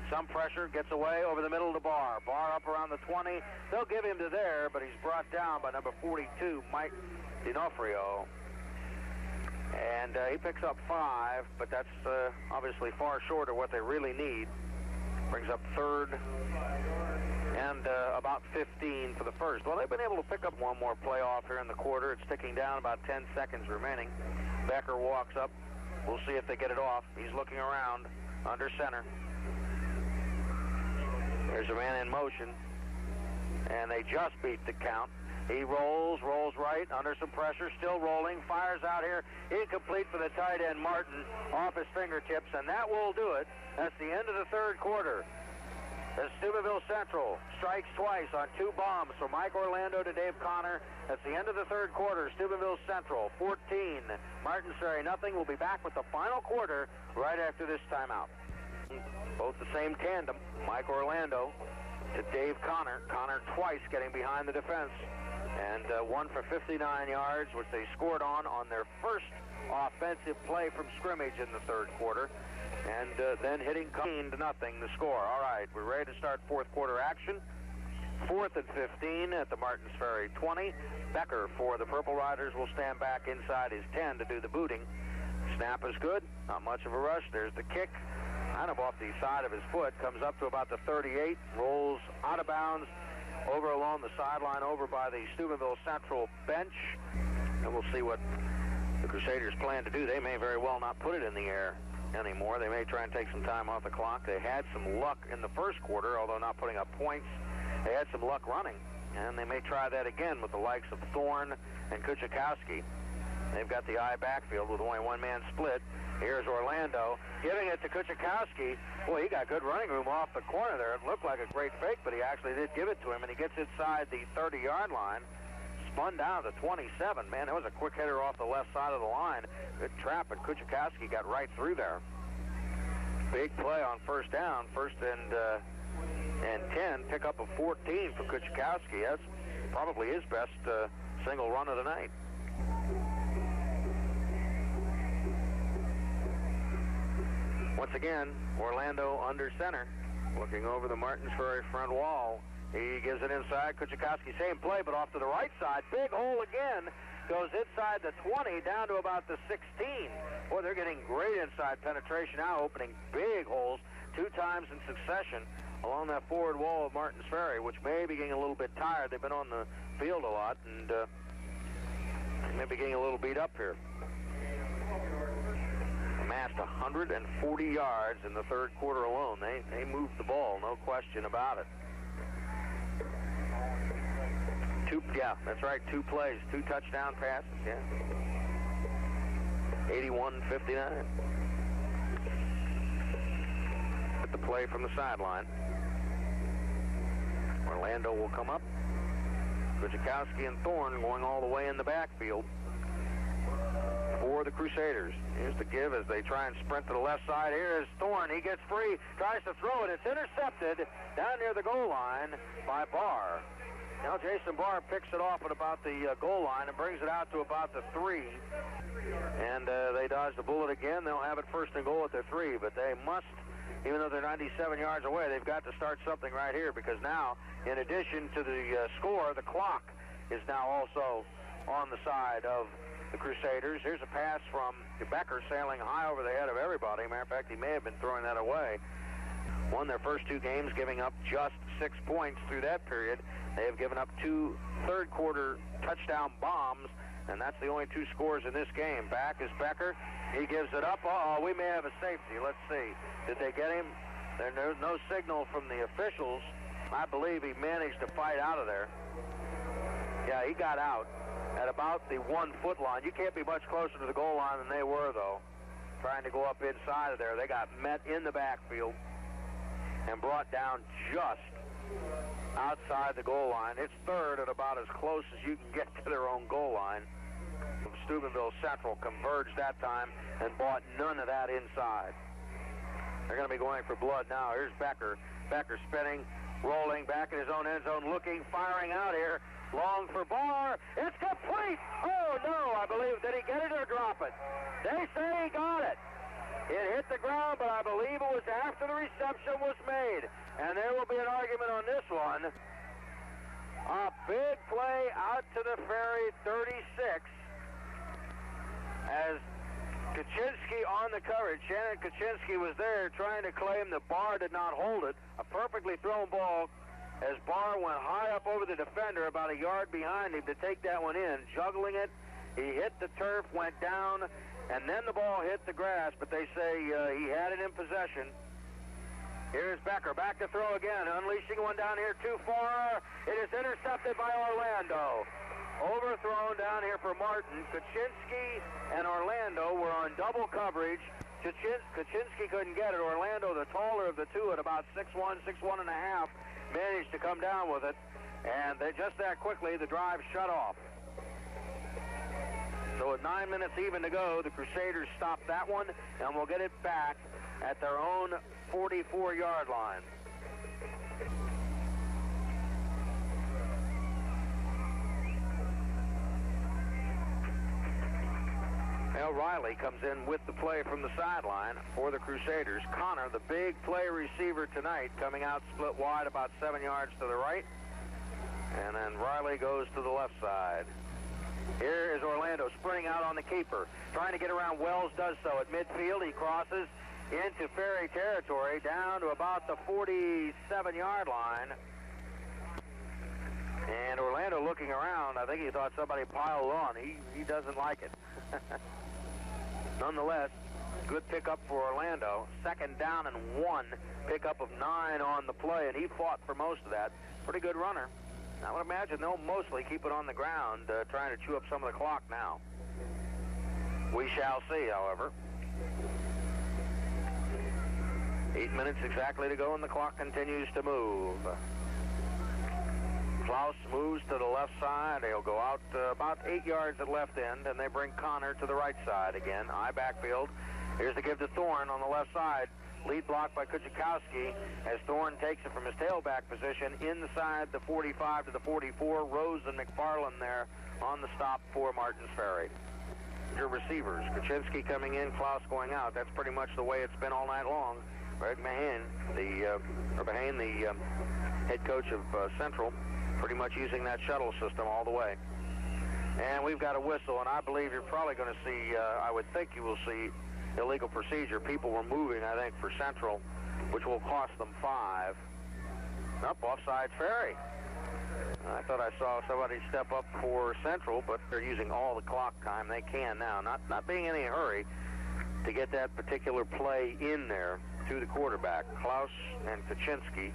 Some pressure, gets away over the middle of the Barr. Barr up around the 20. They'll give him to there, but he's brought down by number 42, Mike D'Onofrio. And he picks up 5, but that's obviously far short of what they really need. Brings up third and about 15 for the first. Well, they've been able to pick up one more play off here in the quarter. It's ticking down, about 10 seconds remaining. Becker walks up. We'll see if they get it off. He's looking around under center. There's a man in motion, and they just beat the count. He rolls right, under some pressure, still rolling, fires out here, incomplete for the tight end Martin, off his fingertips, and that will do it. That's the end of the third quarter. As Steubenville Central strikes twice on 2 bombs from Mike Orlando to Dave Connor. That's the end of the third quarter. Steubenville Central 14, Martins Ferry nothing. We'll be back with the final quarter right after this timeout. Both the same tandem, Mike Orlando to Dave Connor. Connor twice getting behind the defense, and one for 59 yards, which they scored on their first offensive play from scrimmage in the third quarter, and then hitting 0 to nothing the score. All right, we're ready to start fourth quarter action. 4th and 15 at the Martins Ferry 20. Becker for the Purple Riders will stand back inside his 10 to do the booting. Snap is good, not much of a rush. There's the kick, kind of off the side of his foot, comes up to about the 38, rolls out of bounds, over along the sideline, over by the Steubenville Central bench, and we'll see what the Crusaders plan to do. They may very well not put it in the air anymore. They may try and take some time off the clock. They had some luck in the first quarter, although not putting up points. They had some luck running, and they may try that again with the likes of Thorne and Kuchikowski. They've got the I backfield with only one-man split. Here's Orlando giving it to Kuchikowski. Boy, he got good running room off the corner there. It looked like a great fake, but he actually did give it to him, and he gets inside the 30-yard line. Spun down to 27. Man, that was a quick hitter off the left side of the line. Good trap, and Kuchikowski got right through there. Big play on first down, first and 10. Pick up of 14 for Kuchikowski. That's probably his best single run of the night. Once again, Orlando under center, looking over the Martins Ferry front wall. He gives it inside. Kuchikowski, same play, but off to the right side. Big hole again. Goes inside the 20, down to about the 16. Boy, they're getting great inside penetration now, opening big holes 2 times in succession along that forward wall of Martins Ferry, which may be getting a little bit tired. They've been on the field a lot, and may be getting a little beat up here. Amassed 140 yards in the third quarter alone. They moved the ball, no question about it. Yeah, that's right, 2 plays, 2 touchdown passes, yeah. 81-59. At the play from the sideline. Orlando will come up. Kuchikowski and Thorne going all the way in the backfield for the Crusaders. Here's the give as they try and sprint to the left side. Here is Thorne. He gets free, tries to throw it. It's intercepted down near the goal line by Barr. Now Jason Barr picks it off at about the goal line and brings it out to about the 3. And they dodge the bullet again. They'll have it first and goal at their 3, but they must, even though they're 97 yards away, they've got to start something right here, because now, in addition to the score, the clock is now also on the side of the Crusaders. Here's a pass from Becker, sailing high over the head of everybody. Matter of fact, he may have been throwing that away. Won their first 2 games, giving up just 6 points through that period. They have given up 2 third-quarter touchdown bombs, and that's the only 2 scores in this game. Back is Becker. He gives it up. Uh-oh, we may have a safety. Let's see. Did they get him? There's no signal from the officials. I believe he managed to fight out of there. Yeah, he got out at about the 1-foot line. You can't be much closer to the goal line than they were, though. Trying to go up inside of there. They got met in the backfield and brought down just outside the goal line. It's third at about as close as you can get to their own goal line. Steubenville Central converged that time and bought none of that inside. They're going to be going for blood now. Here's Becker. Becker spinning, rolling back in his own end zone, looking, firing out here. Long for Barr. It's complete. Oh, no, I believe. Did he get it or drop it? They say he got it. It hit the ground, but I believe it was after the reception was made. And there will be an argument on this one. A big play out to the Ferry 36 as Kaczynski on the coverage. Shannon Kaczynski was there trying to claim that Barr did not hold it. A perfectly thrown ball as Barr went high up over the defender about a yard behind him to take that one in. Juggling it, he hit the turf, went down, and then the ball hit the grass, but they say he had it in possession. Here's Becker, back to throw again, unleashing one down here too far. It is intercepted by Orlando. Overthrown down here for Martin. Kaczynski and Orlando were on double coverage. Kaczynski couldn't get it. Orlando, the taller of the two at about 6'1", 6'1 and a half, managed to come down with it. And they just that quickly, the drive shut off. So with 9 minutes even to go, the Crusaders stopped that one, and will get it back at their own 44-yard line. Now Riley comes in with the play from the sideline for the Crusaders. Connor, the big play receiver tonight, coming out split wide about 7 yards to the right. And then Riley goes to the left side. Here is Orlando sprinting out on the keeper. Trying to get around Wells, does so at midfield. He crosses into Ferry territory down to about the 47-yard line. And Orlando looking around, I think he thought somebody piled on. He doesn't like it. Nonetheless, good pickup for Orlando. 2nd down and 1, pickup of 9 on the play, and he fought for most of that. Pretty good runner. I would imagine they'll mostly keep it on the ground, trying to chew up some of the clock now. We shall see, however. 8 minutes exactly to go, and the clock continues to move. Clause moves to the left side. They'll go out about 8 yards at left end, and they bring Connor to the right side again. High backfield. Here's the give to Thorne on the left side. Lead block by Kuchikowski as Thorne takes it from his tailback position inside the 45 to the 44. Rose and McFarland there on the stop for Martins Ferry. Your receivers, Kaczynski coming in, Klaus going out. That's pretty much the way it's been all night long. Greg Mahane, the head coach of Central, pretty much using that shuttle system all the way. And we've got a whistle, and I believe you're probably going to see, I would think you will see, illegal procedure. People were moving, I think, for Central, which will cost them 5. Up, offside Ferry. I thought I saw somebody step up for Central, but they're using all the clock time they can now. Not being in any hurry to get that particular play in there to the quarterback. Klaus and Kaczynski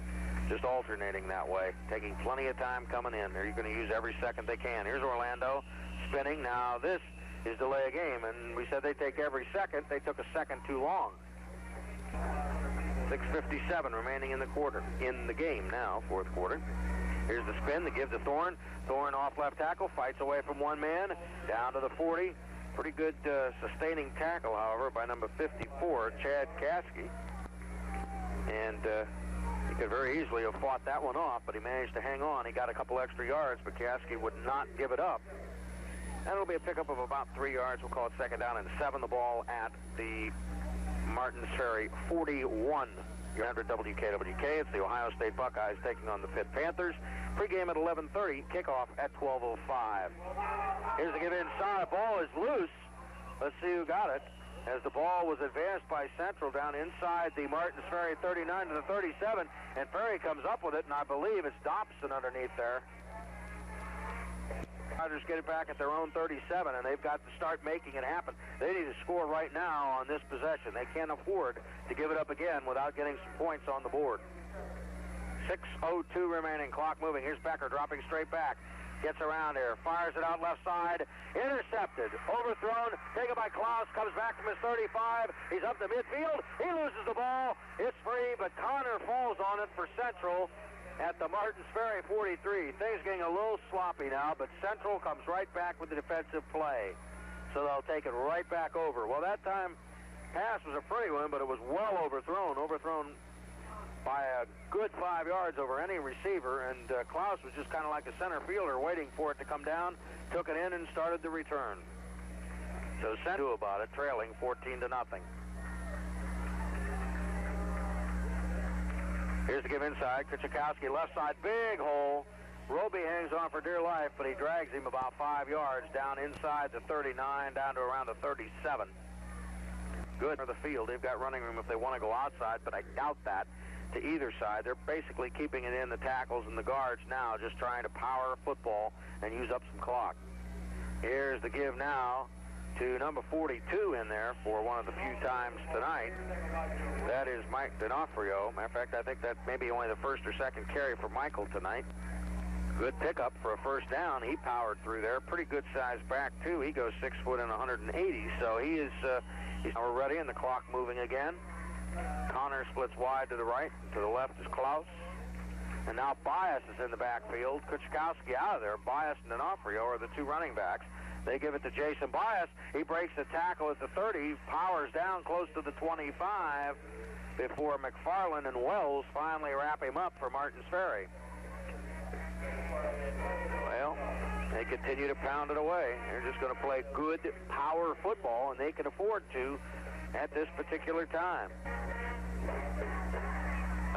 just alternating that way, taking plenty of time coming in. They're going to use every second they can. Here's Orlando spinning. Now this is delay a game, and we said they take every second. They took a second too long. 6:57 remaining in the quarter. In the game now, fourth quarter. Here's the spin, the give to Thorne. Thorne off left tackle, fights away from one man, down to the 40. Pretty good sustaining tackle, however, by number 54, Chad Caskey. And he could very easily have fought that one off, but he managed to hang on. He got a couple extra yards, but Caskey would not give it up. And it'll be a pickup of about 3 yards. We'll call it 2nd down and 7. The ball at the Martins Ferry 41. You're under WKWK. It's the Ohio State Buckeyes taking on the Pitt Panthers. Pre-game at 11:30. Kickoff at 12:05. Here's the give inside. Ball is loose. Let's see who got it. As the ball was advanced by Central down inside the Martins Ferry 39 to the 37. And Ferry comes up with it, and I believe it's Dobson underneath there. Riders get it back at their own 37, and they've got to start making it happen. They need to score right now on this possession. They can't afford to give it up again without getting some points on the board. 6:02 remaining, clock moving. Here's Becker dropping straight back. Gets around here, fires it out left side, intercepted, overthrown, taken by Klaus, comes back from his 35. He's up to midfield. He loses the ball. It's free, but Connor falls on it for Central at the Martins Ferry 43. Things getting a little sloppy now, but Central comes right back with the defensive play. So they'll take it right back over. Well, that time, pass was a pretty one, but it was well overthrown. Overthrown by a good 5 yards over any receiver, and Klaus was just kind of like a center fielder waiting for it to come down, took it in, and started the return. So Central about it, trailing 14 to nothing. Here's the give inside. Kuchikowski left side, big hole. Roby hangs on for dear life, but he drags him about 5 yards down inside the 39, down to around the 37. Good for the field. They've got running room if they want to go outside, but I doubt that to either side. They're basically keeping it in, the tackles and the guards now, just trying to power football and use up some clock. Here's the give now to number 42 in there for one of the few times tonight. That is Mike D'Onofrio. Matter of fact, I think that may be only the first or second carry for Michael tonight. Good pickup for a first down. He powered through there. Pretty good size back, too. He goes 6 foot and 180, so he is now ready, and the clock moving again. Connor splits wide to the right. To the left is Clause. And now Bias is in the backfield. Kuchkowski out of there. Bias and D'Onofrio are the two running backs. They give it to Jason Bias. He breaks the tackle at the 30, powers down close to the 25 before McFarland and Wells finally wrap him up for Martins Ferry. Well, they continue to pound it away. They're just going to play good power football, and they can afford to at this particular time.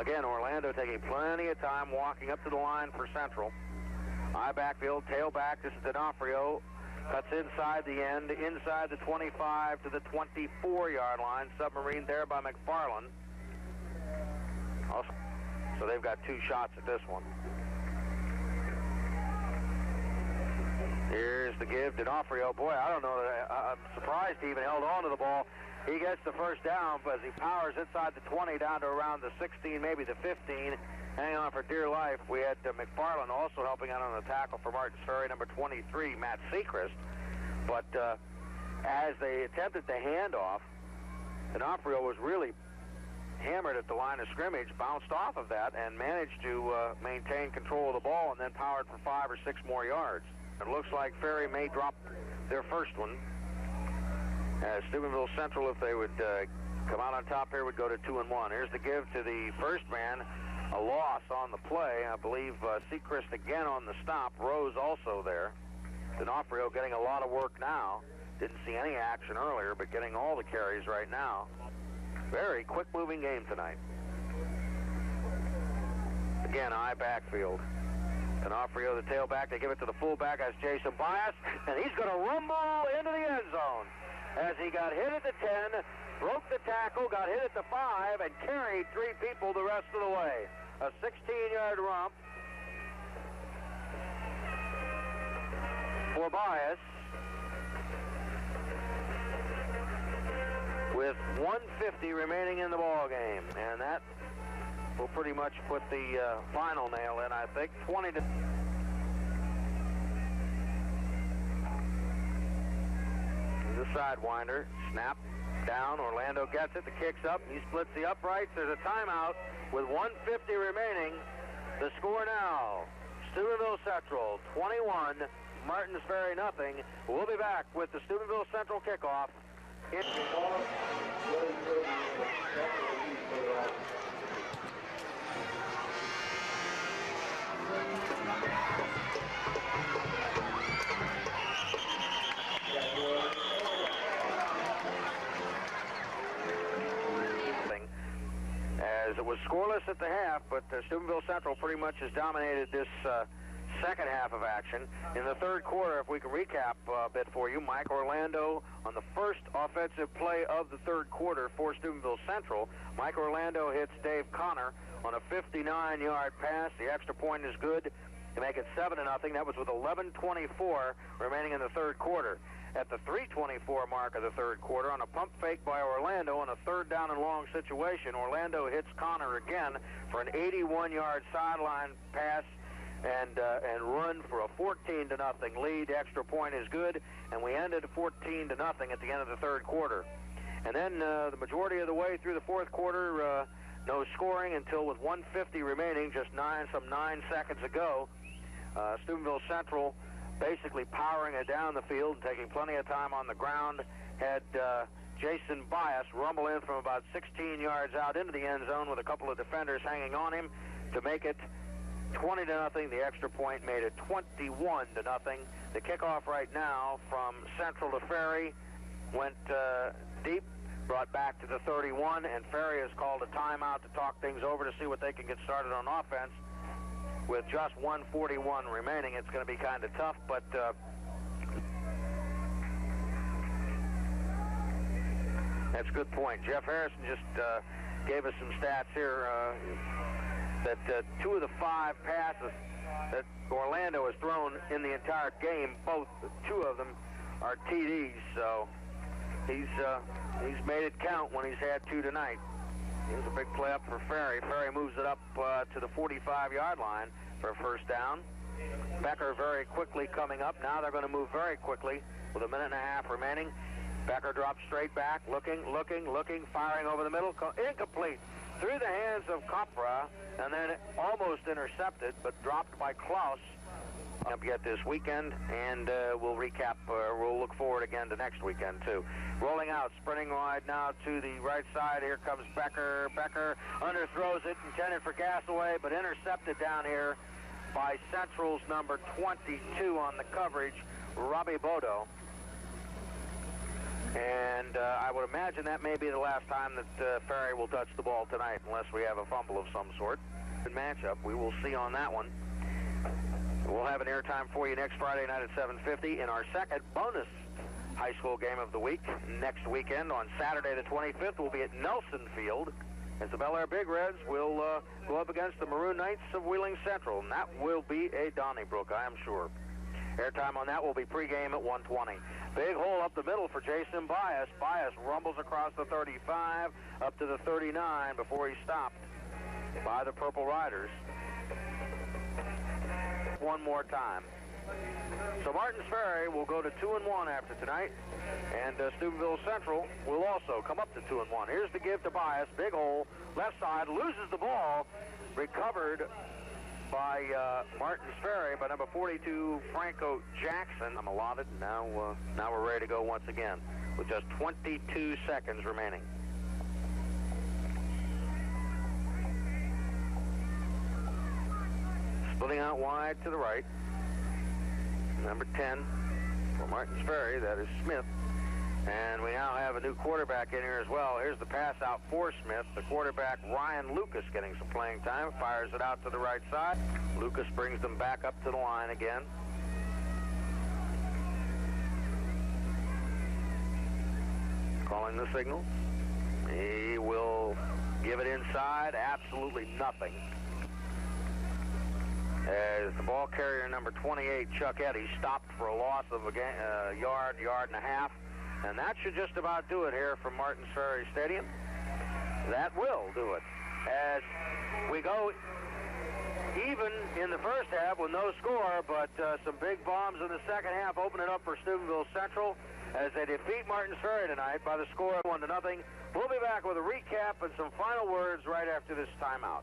Again, Orlando taking plenty of time walking up to the line for Central. High backfield, tailback. This is D'Onofrio. Cuts inside the end, inside the 25 to the 24-yard line. Submarine there by McFarland. So they've got two shots at this one. Here's the give. D'Onofrio, boy, I don't know. I'm surprised he even held on to the ball. He gets the first down, but as he powers inside the 20 down to around the 16, maybe the 15, hanging on for dear life. We had McFarland also helping out on the tackle for Martins Ferry, number 23, Matt Sechrist. But as they attempted the handoff, D'Onofrio was really hammered at the line of scrimmage, bounced off of that, and managed to maintain control of the ball, and then powered for 5 or 6 more yards. It looks like Ferry may drop their first one. Steubenville Central, if they would come out on top here, would go to 2-1. Here's the give to the first man. A loss on the play. I believe Sechrist again on the stop. Rose also there. D'Onofrio getting a lot of work now. Didn't see any action earlier, but getting all the carries right now. Very quick-moving game tonight. Again, high backfield. D'Onofrio, the tailback. They give it to the fullback as Jason Bias, and he's going to rumble into the end zone as he got hit at the 10, broke the tackle, got hit at the 5, and carried 3 people the rest of the way. A 16-yard romp for Bias with 1:50 remaining in the ball game, and that will pretty much put the final nail in, I think. 20 to... The sidewinder, snap, down, Orlando gets it, the kick's up, he splits the uprights, there's a timeout with 1:50 remaining. The score now, Steubenville Central 21, Martins Ferry nothing. We'll be back with the Steubenville Central kickoff. As it was scoreless at the half, but Steubenville Central pretty much has dominated this second half of action. In the third quarter, if we can recap a bit for you, Mike Orlando on the first offensive play of the third quarter for Steubenville Central. Mike Orlando hits Dave Connor on a 59-yard pass. The extra point is good to make it 7-0. That was with 11:24 remaining in the third quarter. At the 3:24 mark of the third quarter, on a pump fake by Orlando on a third down and long situation, Orlando hits Connor again for an 81-yard sideline pass and run for a 14-0 lead. Extra point is good, and we ended 14-0 at the end of the third quarter. And then the majority of the way through the fourth quarter, no scoring until with 1:50 remaining, just some 9 seconds ago. Steubenville Central basically powering it down the field and taking plenty of time on the ground, had Jason Bias rumble in from about 16 yards out into the end zone with a couple of defenders hanging on him to make it 20-0. The extra point made it 21-0. The kickoff right now from Central to Ferry went deep, brought back to the 31, and Ferry has called a timeout to talk things over to see what they can get started on offense. With just 1:41 remaining, it's going to be kind of tough, but that's a good point. Jeff Harrison just gave us some stats here that 2 of the 5 passes that Orlando has thrown in the entire game, 2 of them are TDs, so he's made it count when he's had 2 tonight. Here's a big play up for Ferry. Ferry moves it up to the 45-yard line for a first down. Becker very quickly coming up. Now they're going to move very quickly with a minute and a half remaining. Becker drops straight back, looking, firing over the middle. Incomplete. Through the hands of Capra, and then almost intercepted, but dropped by Clause. Up yet this weekend, and we'll recap, we'll look forward again to next weekend too. Rolling out, sprinting wide now to the right side. Here comes Becker. Becker underthrows it, intended for Castaway, but intercepted down here by Central's number 22 on the coverage, Robbie Bodo. And I would imagine that may be the last time that Ferry will touch the ball tonight, unless we have a fumble of some sort. Good matchup. We will see on that one. We'll have an airtime for you next Friday night at 7:50 in our second bonus high school game of the week. Next weekend on Saturday the 25th, we'll be at Nelson Field as the Bel Air Big Reds will go up against the Maroon Knights of Wheeling Central, and that will be a Donnybrook, I am sure. Airtime on that will be pregame at 1:20. Big hole up the middle for Jason Bias. Bias rumbles across the 35 up to the 39 before he stopped by the Purple Riders. One more time. So Martins Ferry will go to 2-1 after tonight, and Steubenville Central will also come up to 2-1. Here's the give to Bias. Big hole, left side, loses the ball, recovered by Martins Ferry by number 42, Franco Jackson. I'm allotted. Now we're ready to go once again with just 22 seconds remaining. Splitting out wide to the right. Number 10 for Martins Ferry, that is Smith. And we now have a new quarterback in here as well. Here's the pass out for Smith. The quarterback, Ryan Lucas, getting some playing time. Fires it out to the right side. Lucas brings them back up to the line again. Calling the signal. He will give it inside. Absolutely nothing. As the ball carrier, number 28, Chuck Eddy, stopped for a loss of a yard and a half. And that should just about do it here from Martins Ferry Stadium. That will do it. As we go even in the first half with no score, but some big bombs in the second half open it up for Steubenville Central as they defeat Martins Ferry tonight by the score of 1-0. We'll be back with a recap and some final words right after this timeout.